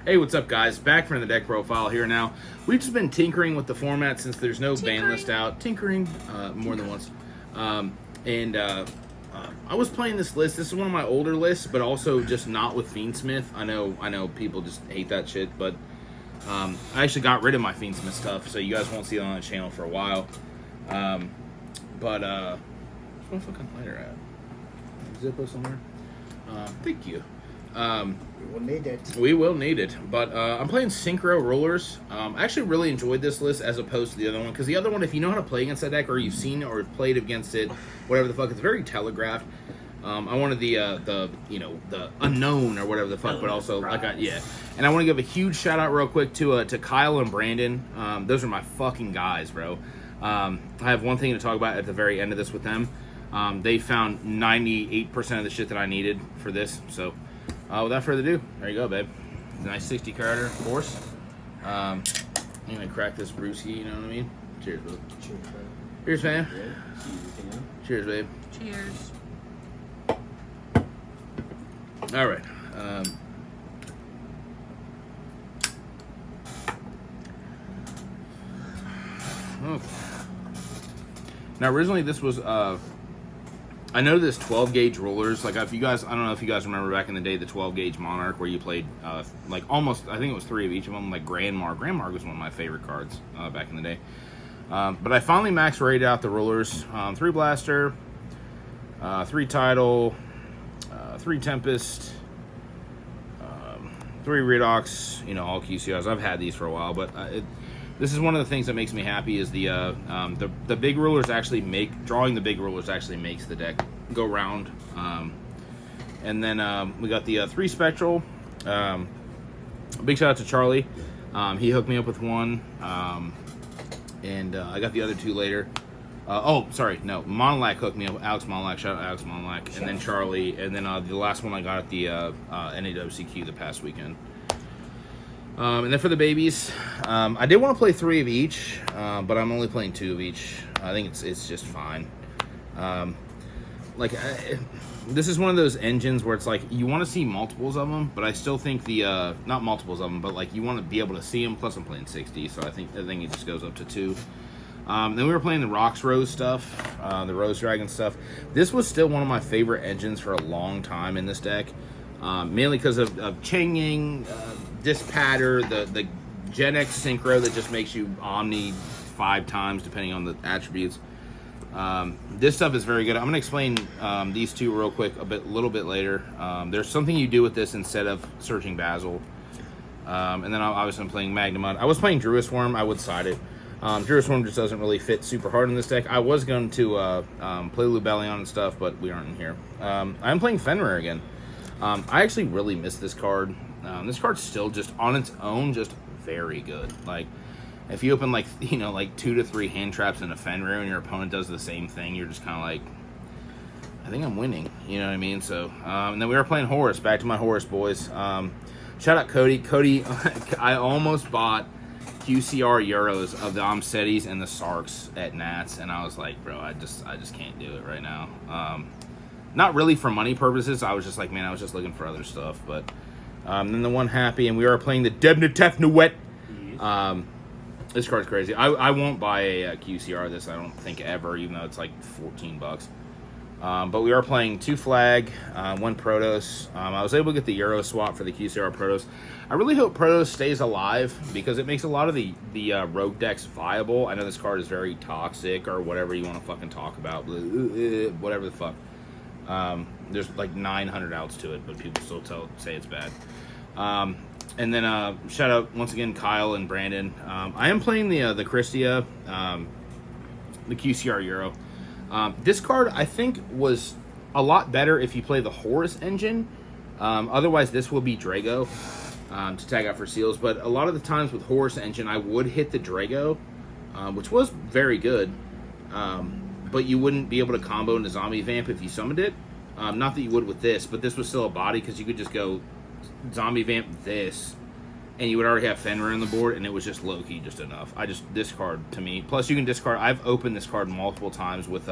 Hey, what's up, guys? Back from the deck profile here now. We've just been tinkering with the format since there's no ban list out. Tinkering more than once. I was playing this list. This is one of my older lists, but also just not with Fiendsmith. I know people just hate that shit, but I actually got rid of my Fiendsmith stuff, so you guys won't see it on the channel for a while. Where's my fucking lighter at? Zippo somewhere? Thank you. We will need it. We will need it. But I'm playing Synchro Rulers. I actually really enjoyed this list as opposed to the other one, because the other one, if you know how to play against that deck, or you've seen or played against it, whatever the fuck, it's very telegraphed. I wanted the unknown or whatever the fuck, but also And I want to give a huge shout out real quick to Kyle and Brandon. Those are my fucking guys, bro. I have one thing to talk about at the very end of this with them. They found 98% of the shit that I needed for this, so. Without further ado, there you go, babe. Nice 60 Carter, of course. I'm gonna crack this brewski, you know what I mean? Cheers, babe. Cheers, bro. Cheers, fam. Yeah. Cheers, babe. Cheers. All right. Okay. Now, originally, this was I know this 12 gauge rulers, like if you guys, I don't know if you guys remember back in the day, the 12 gauge Monarch where you played like almost, I think it was 3 of each of them, like Grandmark. Grandmark was one of my favorite cards back in the day. But I finally max rated out the rulers. 3 Blaster, 3 Tidal, 3 Tempest, 3 Redox, you know, all QCRs. I've had these for a while, but this is one of the things that makes me happy is the big rulers actually drawing the big rulers actually makes the deck go round. And then we got the 3 Spectral. Big shout out to Charlie. He hooked me up with one, and I got the other 2 later. Monolac hooked me up. Alex Monolac, shout out Alex Monolac, and then Charlie, and then the last one I got at the NAWCQ the past weekend. And then for the babies, I did want to play 3 of each, but I'm only playing 2 of each. I think it's just fine. This is one of those engines where it's like you want to see multiples of them, but I still think not multiples of them, but like you want to be able to see them. Plus, I'm playing 60, so I think it just goes up to 2. Then we were playing the Rocks Rose stuff, the Rose Dragon stuff. This was still one of my favorite engines for a long time in this deck. Mainly because of Cheng Ying, Dispatter, the Gen X Synchro that just makes you Omni 5 times depending on the attributes. This stuff is very good. I'm going to explain these 2 real quick a little bit later. There's something you do with this instead of searching Basil. And then obviously I'm playing Magnamud. I was playing Druid Worm. I would side it. Druid Worm just doesn't really fit super hard in this deck. I was going to play Lubellion and stuff, but we aren't in here. I'm playing Fenrir again. I actually really miss this card. This card's still just on its own, just very good. Like, if you open like 2 to 3 hand traps in a Fenrir and your opponent does the same thing, you're just kind of like, I think I'm winning. You know what I mean? So, and then we were playing Horus. Back to my Horus boys. Shout out Cody. Cody, I almost bought QCR Euros of the Omsettis and the Sarks at Nats, and I was like, bro, I just can't do it right now. Not really for money purposes. I was just like, man, I was just looking for other stuff. But then the one happy, and we are playing the Debnatef Nuet. This card's crazy. I won't buy a QCR of this, I don't think, ever, even though it's like $14. But we are playing 2 Flag, 1 Protoss. I was able to get the Euro swap for the QCR Protoss. I really hope Protoss stays alive because it makes a lot of the rogue decks viable. I know this card is very toxic or whatever you want to fucking talk about. Whatever the fuck. There's like 900 outs to it, but people still say it's bad. And then shout out once again Kyle and Brandon. I am playing the Christia, the QCR Euro. This card I think was a lot better if you play the Horus engine. Otherwise, this will be Drago to tag out for seals. But a lot of the times with Horus engine, I would hit the Drago, which was very good. But you wouldn't be able to combo into Zombie Vamp if you summoned it. Not that you would with this, but this was still a body because you could just go Zombie Vamp this, and you would already have Fenrir on the board, and it was just low-key just enough. This card, to me. Plus, you can discard. I've opened this card multiple times with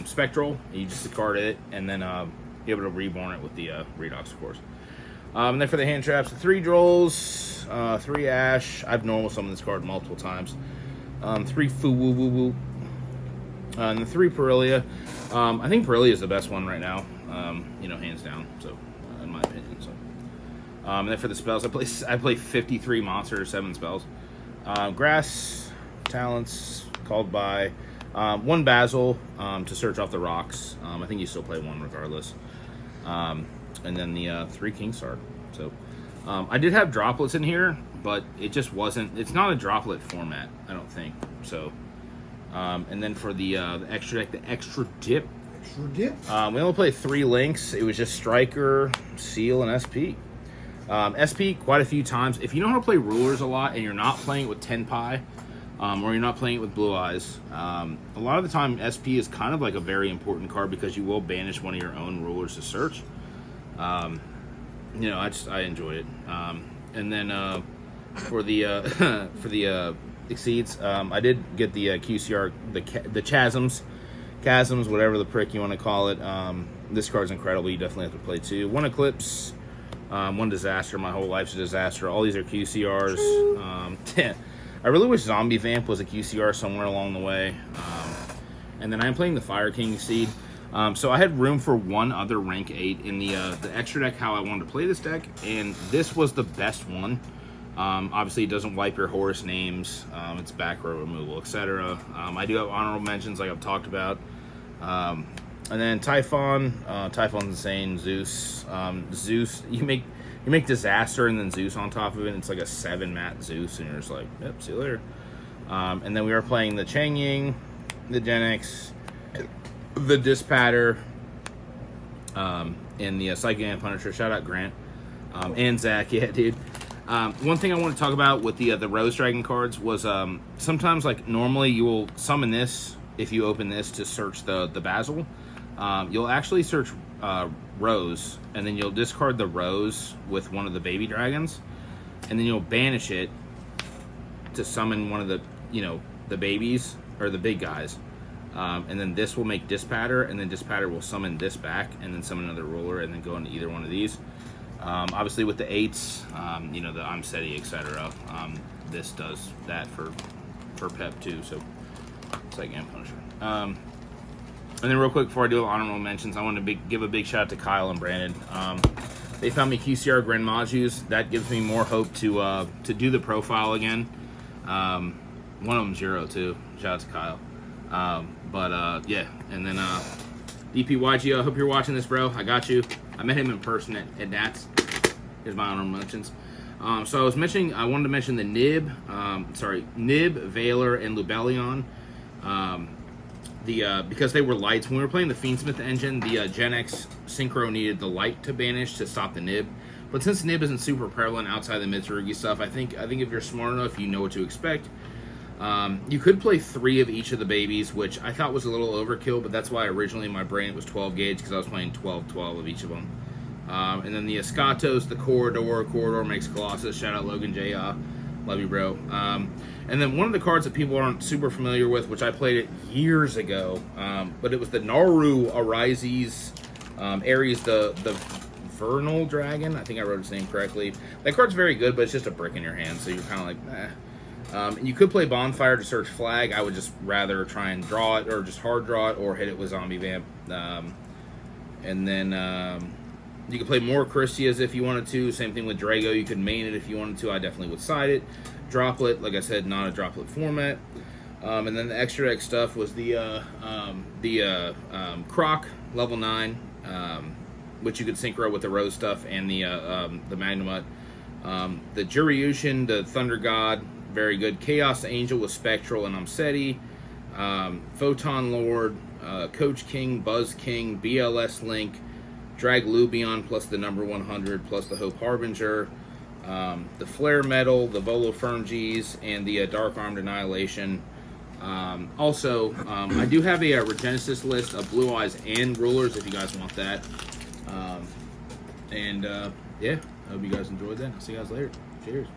Spectral. You just discard it, and then be able to reborn it with the Redox, of course. And then for the hand traps, 3 Drolls, 3 Ash. I've normal summoned this card multiple times. 3 Fu Woo Woo Woo. And then 3 Perilia. I think Perilia is the best one right now. You know, hands down. So, in my opinion. So, and then for the spells, I play 53 monsters, 7 spells. Grass, Talents, Called by. 1 Basil to search off the rocks. I think you still play 1 regardless. And then the 3 Kingstar. So, I did have droplets in here, but it just wasn't. It's not a droplet format, I don't think. So, and then for the extra deck, the extra dip. Extra dip. We only played 3 links. It was just Striker, Seal, and SP. SP quite a few times. If you know how to play rulers a lot and you're not playing it with Tenpai, or you're not playing it with Blue Eyes, a lot of the time SP is kind of like a very important card because you will banish one of your own rulers to search. You know, I enjoyed it. And then for the Exceeds, I did get the QCR, the Chasms, whatever the prick you want to call it. This card's incredible. You definitely have to play 2. 1 Eclipse, 1 Disaster. My whole life's a disaster. All these are QCRs. I really wish Zombie Vamp was a QCR somewhere along the way. And then I'm playing the Fire King Seed. So I had room for 1 other rank 8 in the extra deck, how I wanted to play this deck, and this was the best one. Obviously, it doesn't wipe your Horus names. It's back row removal, etc. I do have honorable mentions, like I've talked about. And then Typhon. Typhon's insane. Zeus. Zeus. You make Disaster and then Zeus on top of it. And it's like a 7-mat Zeus, and you're just like, yep, see you later. And then we are playing the Chang Ying, the Genex, the Dispatter, and the Psychic and Punisher. Shout out Grant. And Zach. Yeah, dude. One thing I want to talk about with the Rose Dragon cards was sometimes, like, normally you will summon this if you open this to search the Basil. You'll actually search Rose, and then you'll discard the Rose with one of the baby dragons, and then you'll banish it to summon one of the, the babies, or the big guys. And then this will make Dispatter, and then Dispatter will summon this back, and then summon another ruler, and then go into either one of these. Obviously with the 8s, the I'm Seti, etc. This does that for Pep too, so it's like Amp Punisher. And then real quick before I do honorable mentions, I want to give a big shout out to Kyle and Brandon. They found me QCR Grand Majus. That gives me more hope to do the profile again. One of them 0 too. Shout out to Kyle. Yeah, and then DPYG, I hope you're watching this, bro. I got you. I met him in person at Nats. Here's my honorable mentions. So I wanted to mention the Nib, Valor, and Lubellion. Because they were lights. When we were playing the Fiendsmith engine, the Gen X Synchro needed the light to banish to stop the Nib. But since Nib isn't super prevalent outside the Mitsurugi stuff, I think if you're smart enough, you know what to expect. You could play 3 of each of the babies, which I thought was a little overkill, but that's why originally in my brain it was 12 gauge, because I was playing 12 of each of them. And then the Escatos, the Corridor makes Colossus. Shout out Logan J. Love you, bro. And then one of the cards that people aren't super familiar with, which I played it years ago, but it was the Naru Arises Ares, the Vernal Dragon. I think I wrote his name correctly. That card's very good, but it's just a brick in your hand, so you're kind of like, eh. And you could play Bonfire to search Flag. I would just rather try and draw it, or just hard draw it, or hit it with Zombie Vamp. And then you could play more Christias if you wanted to. Same thing with Drago. You could main it if you wanted to. I definitely would side it. Droplet, like I said, not a droplet format. And then the extra deck stuff was the Croc level 9, which you could synchro with the Rose stuff and the Magnamut. The Juryushin, the Thunder God, very good. Chaos Angel with Spectral and Amseti. Photon Lord, Coach King, Buzz King, BLS Link, Drag Lubion plus the number 100 plus the Hope Harbinger, the Flare Metal, the Volofernes, and the Dark Armed Annihilation. Also, I do have a Regenesis list of Blue Eyes and Rulers if you guys want that. Yeah, I hope you guys enjoyed that. I'll see you guys later. Cheers.